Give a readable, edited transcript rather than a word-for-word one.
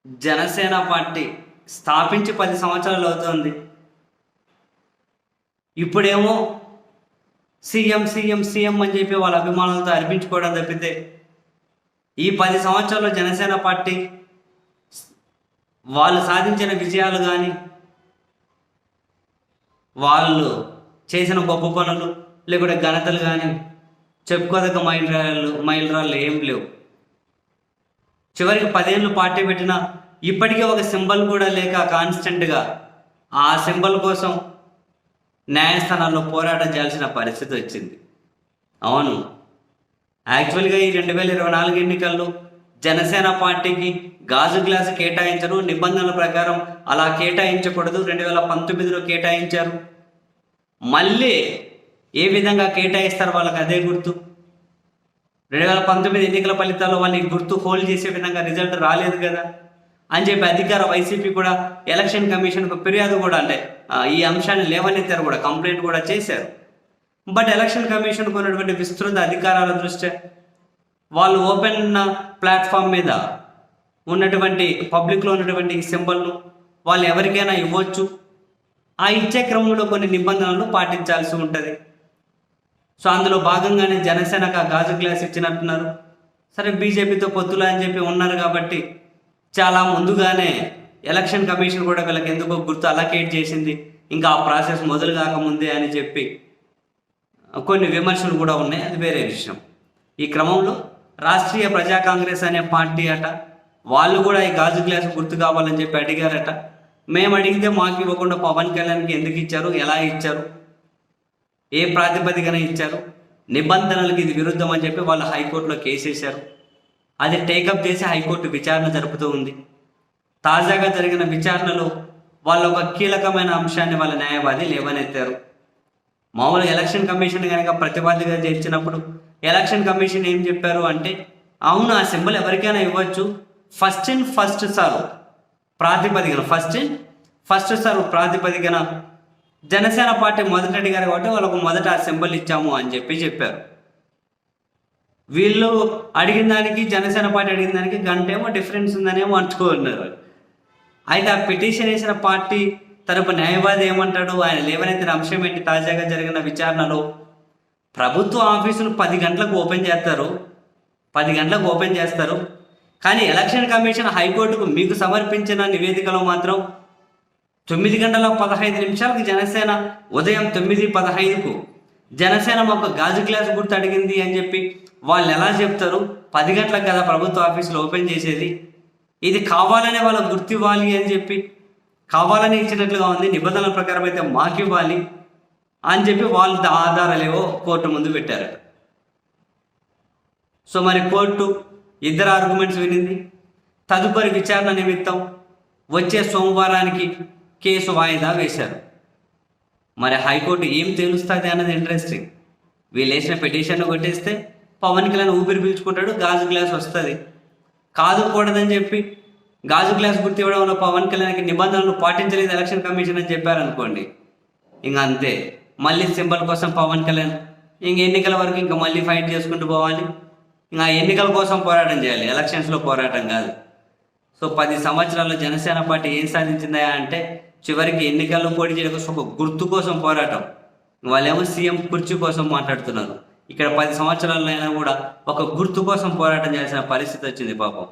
Janasena party స్థాపించి 10 సంవత్సరాలు అవుతుంది. ఇప్పుడేమో సీఎం సీఎం సీఎం అని చెప్పి వాళ్ళ అభిమానులతో అర్పించుకోవడం తప్పితే ఈ 10 సంవత్సరాల్లో జనసేన పార్టీ వాళ్ళు సాధించిన విజయాలు కానీ వాళ్ళు చేసిన గొప్ప పనులు లేకుంటే ఘనతలు కానీ చెప్పుకోదగ్గ మైలురాళ్ళు ఏం లేవు. చివరికి 10 ఏళ్ళు పార్టీ పెట్టినా ఇప్పటికీ ఒక సింబల్ కూడా లేక కాన్స్టెంట్గా ఆ సింబల్ కోసం న్యాయస్థానాల్లో పోరాటం చేయాల్సిన పరిస్థితి వచ్చింది. అవును, యాక్చువల్గా ఈ 2024 ఎన్నికల్లో జనసేన పార్టీకి గాజు గ్లాసు కేటాయించరు, నిబంధనల ప్రకారం అలా కేటాయించకూడదు. 2019లో కేటాయించారు. మళ్ళీ ఏ విధంగా కేటాయిస్తారు వాళ్ళకి అదే గుర్తు. 2019 ఎన్నికల ఫలితాల్లో వాళ్ళకి గుర్తు హోల్డ్ చేసే విధంగా రిజల్ట్ రాలేదు కదా అని చెప్పి అధికార వైసీపీ కూడా ఎలక్షన్ కమిషన్కు ఫిర్యాదు కూడా అంటే ఈ అంశాన్ని లేవనెత్తారు, కూడా కంప్లైంట్ కూడా చేశారు. బట్ ఎలక్షన్ కమిషన్కు ఉన్నటువంటి విస్తృత అధికారాల దృష్ట్యా వాళ్ళు ఓపెన్ ప్లాట్ఫామ్ మీద ఉన్నటువంటి పబ్లిక్లో ఉన్నటువంటి ఈ సింబల్ను వాళ్ళు ఎవరికైనా ఇవ్వచ్చు. ఆ ఇచ్చే క్రమంలో కొన్ని నిబంధనలను పాటించాల్సి ఉంటుంది. సో అందులో భాగంగానే జనసేనకు ఆ గాజు గ్లాస్ ఇచ్చినట్టున్నారు. సరే, బీజేపీతో పొత్తులు అని చెప్పి ఉన్నారు కాబట్టి చాలా ముందుగానే ఎలక్షన్ కమిషన్ కూడా వీళ్ళకి ఎందుకో గుర్తు అలకేట్ చేసింది, ఇంకా ఆ ప్రాసెస్ మొదలు కాకముందే అని చెప్పి కొన్ని విమర్శలు కూడా ఉన్నాయి. అది వేరే విషయం. ఈ క్రమంలో రాష్ట్రీయ ప్రజా కాంగ్రెస్ అనే పార్టీ అట వాళ్ళు కూడా ఈ గాజు గ్లాసు గుర్తు కావాలని చెప్పి అడిగారట. మేము అడిగితే మాకు ఇవ్వకుండా పవన్ కళ్యాణ్కి ఎందుకు ఇచ్చారు, ఎలా ఇచ్చారు, ఏ ప్రాతిపదికన ఇచ్చారు, నిబంధనలకు ఇది విరుద్ధం అని చెప్పి వాళ్ళు హైకోర్టులో కేసు వేశారు. అది టేకప్ చేసి హైకోర్టు విచారణ జరుపుతూ ఉంది. తాజాగా జరిగిన విచారణలో వాళ్ళు ఒక కీలకమైన అంశాన్ని వాళ్ళ న్యాయవాది లేవనెత్తారు. మామూలుగా ఎలక్షన్ కమిషన్ కనుక ప్రతివాదిగా చేర్చినప్పుడు ఎలక్షన్ కమిషన్ ఏం చెప్పారు అంటే, అవును ఆ సింబల్ ఎవరికైనా ఇవ్వచ్చు, ఫస్ట్ ఇన్ ఫస్ట్ సర్వ్ ప్రాతిపదికన ఫస్ట్ సర్వ్ ప్రాతిపదికన జనసేన పార్టీ మొదట అడిగారు కాబట్టి వాళ్ళకు మొదట ఆ సింబల్ ఇచ్చాము అని చెప్పారు. వీళ్ళు అడిగిన దానికి జనసేన పార్టీ అడిగిన దానికి గంటేమో డిఫరెన్స్ ఉందనేమో అంటుకున్నారు. అయితే ఆ పిటిషన్ వేసిన పార్టీ తరపు న్యాయవాది ఏమంటాడు, ఆయన లేవనెత్తిన అంశం ఏంటి, తాజాగా జరిగిన విచారణలో ప్రభుత్వ ఆఫీసులు 10 గంటలకు ఓపెన్ చేస్తారు, కానీ ఎలక్షన్ కమిషన్ హైకోర్టుకు మీకు సమర్పించిన నివేదికలో మాత్రం 9:15 జనసేన ఉదయం 9:15కు జనసేన మాకు గాజు గ్లాస్ గుర్తు అడిగింది అని చెప్పి వాళ్ళు ఎలా చెప్తారు? 10 గంటలకు కదా ప్రభుత్వ ఆఫీసులు ఓపెన్ చేసేది. ఇది కావాలనే వాళ్ళకు గుర్తు ఇవ్వాలి అని చెప్పి కావాలని ఇచ్చినట్లుగా ఉంది, నిబంధనల ప్రకారం అయితే మాకు ఇవ్వాలి అని చెప్పి వాళ్ళు ఆధారాలేవో కోర్టు ముందు పెట్టారట. సో మరి కోర్టు ఇద్దరు ఆర్గ్యుమెంట్స్ వినింది. తదుపరి విచారణ నిమిత్తం వచ్చే సోమవారానికి కేసు వాయిదా వేశారు. మరి హైకోర్టు ఏం తేలుస్తుంది అన్నది ఇంట్రెస్టింగ్. వీళ్ళు వేసిన పిటిషన్ కొట్టేస్తే పవన్ కళ్యాణ్ ఊపిరి పీల్చుకుంటాడు, గాజు గ్లాస్ వస్తుంది. కాదుకూడదని చెప్పి గాజు గ్లాస్ గుర్తు ఇవ్వడంలో పవన్ కళ్యాణ్కి నిబంధనలు పాటించలేదు ఎలక్షన్ కమిషన్ అని చెప్పారనుకోండి, ఇంకా అంతే, మళ్ళీ సింబల్ కోసం పవన్ కళ్యాణ్ ఇంక ఎన్నికల వరకు ఇంకా మళ్ళీ ఫైట్ చేసుకుంటూ పోవాలి. ఇంకా ఎన్నికల కోసం పోరాటం చేయాలి, ఎలక్షన్స్లో పోరాటం కాదు. సో 10 సంవత్సరాల్లో జనసేన పార్టీ ఏం సాధించిందా అంటే చివరికి ఎన్నికల్లో పోటీ చేయడం ఒక గుర్తు కోసం పోరాటం. వాళ్ళేమో సీఎం కుర్చీ కోసం మాట్లాడుతున్నారు. ఇక్కడ 10 సంవత్సరాలైనా కూడా ఒక గుర్తు కోసం పోరాటం చేయాల్సిన పరిస్థితి వచ్చింది పాపం.